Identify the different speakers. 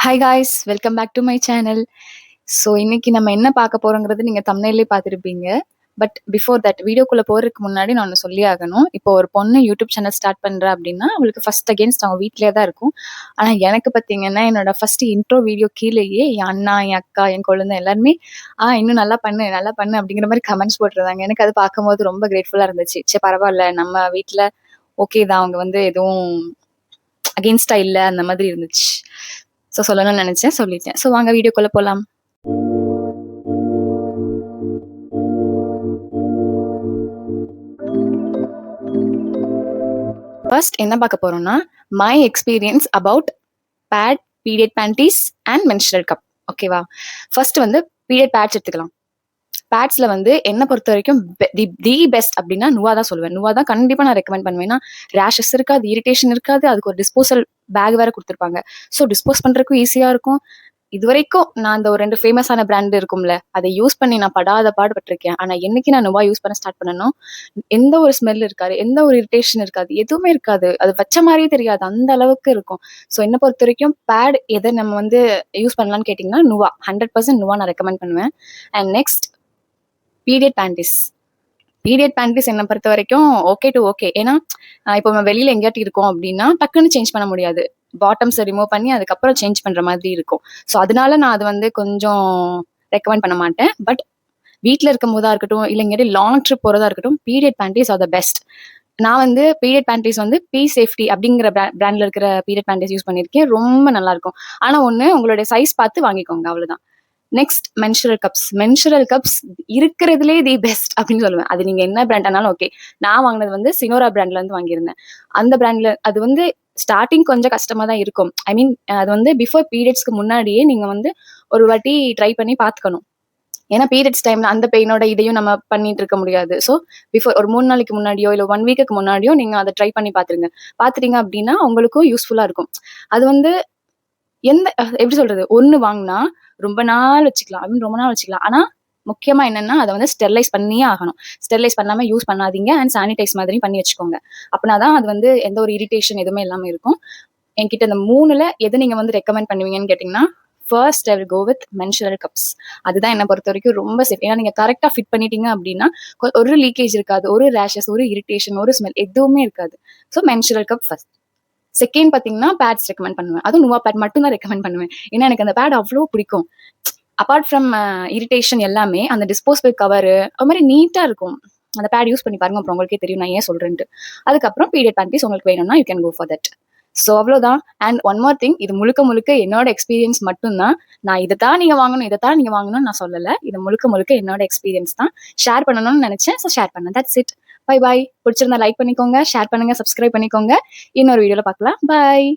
Speaker 1: Hi guys, welcome back to my channel. So இன்னைக்கு நம்ம என்ன பார்க்க போறோங்கிறது நீங்கள் தம்ப்நெயிலே பார்த்துருப்பீங்க. பட் பிஃபோர் தட் வீடியோக்குள்ளே போகிறதுக்கு முன்னாடி நான் ஒன்று சொல்லி ஆகணும். இப்போ ஒரு பொண்ணு யூடியூப் சேனல் ஸ்டார்ட் பண்ணுறா அப்படின்னா அவளுக்கு ஃபர்ஸ்ட் அகேன்ஸ்ட் அவங்க வீட்டிலே தான் இருக்கும். ஆனால் எனக்கு பார்த்தீங்கன்னா என்னோட ஃபர்ஸ்ட் இன்ட்ரோ வீடியோ கீழேயே என் அண்ணா, என் அக்கா, என் குழந்தை எல்லாருமே இன்னும் நல்லா பண்ணு நல்லா பண்ணு அப்படிங்கிற மாதிரி கமெண்ட்ஸ் போட்டுருந்தாங்க. எனக்கு அது பார்க்கும்போது ரொம்ப கிரேட்ஃபுல்லாக இருந்துச்சு. சரி பரவாயில்ல, நம்ம வீட்டில் ஓகே தான், அவங்க வந்து எதுவும் அகெயின்ஸ்டா இல்லை அந்த மாதிரி இருந்துச்சு. ஸோ சொல்லணும்னு நினைச்சேன், சொல்லிட்டேன். ஸோ வாங்க வீடியோக்குள்ள போகலாம். ஃபர்ஸ்ட் என்ன பார்க்க போறோம்னா my experience about pad, period panties and menstrual cup. ஓகேவா? ஃபர்ஸ்ட் வந்து பீரியட் பேட்ஸ் எடுத்துக்கலாம். பேட்ஸ்ல வந்து என்ன பொறுத்த வரைக்கும் தி பெஸ்ட் அப்படின்னா நுவா தான் சொல்லுவேன். நுவா தான் கண்டிப்பா நான் ரெக்கமெண்ட் பண்ணுவேன். ஏன்னா ரேஷஸ் இருக்காது, இரிட்டேஷன் இருக்காது, அதுக்கு ஒரு டிஸ்போசல் பேக் வேற கொடுத்துருப்பாங்க. ஸோ டிஸ்போஸ் பண்றதுக்கும் ஈஸியா இருக்கும். இது வரைக்கும் நான் அந்த ஒரு 2 ஃபேமஸான பிராண்ட் இருக்கும்ல, அதை யூஸ் பண்ணி நான் படாத பாடுபட்டிருக்கேன். ஆனா என்னைக்கு நான் நுவா யூஸ் பண்ண ஸ்டார்ட் பண்ணணும், எந்த ஒரு ஸ்மெல் இருக்காது, எந்த ஒரு இரிட்டேஷன் இருக்காது, எதுவுமே இருக்காது. அது வச்ச மாதிரியே தெரியாது, அந்த அளவுக்கு இருக்கும். ஸோ என்ன பொறுத்த வரைக்கும் பேட் எதை நம்ம வந்து யூஸ் பண்ணலாம்னு கேட்டிங்கன்னா நுவா 100% நுவா நான் ரெக்கமெண்ட் பண்ணுவேன். And next period panties. Period panties என்னை பொறுத்த வரைக்கும் ஓகே டு ஓகே. ஏன்னா இப்போ நம்ம வெளியில எங்கேயாட்டி இருக்கோம் அப்படின்னா டக்குன்னு சேஞ்ச் பண்ண முடியாது. பாட்டம்ஸை ரிமூவ் பண்ணி அதுக்கப்புறம் சேஞ்ச் பண்ற மாதிரி இருக்கும். ஸோ அதனால நான் அது வந்து கொஞ்சம் ரெக்கமெண்ட் பண்ண மாட்டேன். பட் வீட்டில் இருக்கும் போதா இருக்கட்டும், இல்லை எங்கேயாட்டி லாங் ட்ரிப் போறதா இருக்கட்டும், period panties R the best. நான் வந்து பீரியட் பேண்டீஸ் வந்து பி சேஃப்டி அப்படிங்கிற பிராண்ட்ல இருக்கிற பீரியட் பேண்டீஸ் யூஸ் பண்ணியிருக்கேன். ரொம்ப நல்லா இருக்கும். ஆனா ஒன்று, உங்களுடைய சைஸ் பார்த்து வாங்கிக்கோங்க, அவ்வளவுதான். Next menstrual cups. Menstrual cups இருக்கிறதுலே தி பெஸ்ட் அப்படின்னு சொல்லுவேன். அது நீங்க என்ன பிராண்ட் ஆனாலும் ஓகே. நான் வாங்கினது வந்து சினோரா பிராண்ட்ல இருந்து வாங்கியிருந்தேன். அந்த பிராண்ட்ல அது வந்து ஸ்டார்டிங் கொஞ்சம் கஷ்டமா தான் இருக்கும். ஐ மீன் அது வந்து பிஃபோர் பீரியட்ஸ்க்கு முன்னாடியே நீங்க வந்து ஒரு வாட்டி ட்ரை பண்ணி பார்த்துக்கணும். ஏன்னா பீரியட்ஸ் டைம்ல அந்த பெயினோட இதையும் நம்ம பண்ணிட்டு இருக்க முடியாது. ஸோ பிஃபோர் ஒரு 3 நாளைக்கு முன்னாடியோ இல்லை 1 வீக்குக்கு முன்னாடியோ நீங்க அதை ட்ரை பண்ணி பார்த்துருங்க. பார்த்துட்டீங்க அப்படின்னா உங்களுக்கும் யூஸ்ஃபுல்லா இருக்கும். அது வந்து எந்த எப்படி சொல்றது, ஒண்ணு வாங்கினா ரொம்ப நாள் வச்சுக்கலாம், அப்படின்னு ரொம்ப நாள் வச்சுக்கலாம். ஆனா முக்கியமா என்னன்னா அதை வந்து ஸ்டெர்லைஸ் பண்ணியே ஆகணும். ஸ்டெர்லைஸ் பண்ணாம யூஸ் பண்ணாதீங்க. அண்ட் சானிடைஸ் மாதிரியும் பண்ணி வச்சுக்கோங்க. அப்படின்னாதான் அது வந்து எந்த ஒரு இரிட்டேஷன் எதுவுமே இல்லாம இருக்கும். என்கிட்ட இந்த 3ல எது நீங்க வந்து ரெக்கமெண்ட் பண்ணுவீங்கன்னு கேட்டீங்கன்னா first I will go with menstrual cups. அதுதான் என்னை பொறுத்த வரைக்கும் ரொம்ப சேஃப். ஏன்னா நீங்க கரெக்டா ஃபிட் பண்ணிட்டீங்க அப்படின்னா ஒரு லீக்கேஜ் இருக்காது, ஒரு ரேஷஸ், ஒரு இரிட்டேஷன், ஒரு ஸ்மெல் எதுவுமே இருக்காது. So menstrual cup first. Second பார்த்தீங்கன்னா பேட்ஸ் ரெக்கமெண்ட் பண்ணுவேன். அதுவும் நுவா பேட் மட்டும் தான் ரெக்கமெண்ட் பண்ணுவேன். ஏன்னா எனக்கு அந்த பேட் அவ்வளோ பிடிக்கும். அப்பார்ட் ஃப்ரம் இரிட்டேஷன் எல்லாமே அந்த டிஸ்போசபிள் கவரு அது மாதிரி நீட்டாக இருக்கும். அந்த பேட் யூஸ் பண்ணி பாருங்க, அப்புறம் உங்களுக்கே தெரியும் நான் ஏன் சொல்றேன்ட்டு. அதுக்கப்புறம் பீரியட் பேண்டீஸ் உங்களுக்கு வேணும்னா you can go for that. So அவ்வளோதான். அண்ட் ஒன் மோர் திங், இது முழுக்க முழுக்க என்னோட எக்ஸ்பீரியன்ஸ் மட்டும்தான். நான் இதை தான் நீங்க வாங்கணும், இதை தான் நீங்க வாங்கணும்னு நான் சொல்லலை. இது முழுக்க முழுக்க என்னோட எக்ஸ்பீரியன்ஸ் தான். ஷேர் பண்ணணும்னு நினைச்சேன், ஸோ ஷேர் பண்ணேன். That's it. Bye bye. பிடிச்சிருந்தா லைக் பண்ணிக்கோங்க, ஷேர் பண்ணுங்க, சப்ஸ்கிரைப் பண்ணிக்கோங்க. இன்னொரு வீடியோல பார்க்கலாம். பாய்.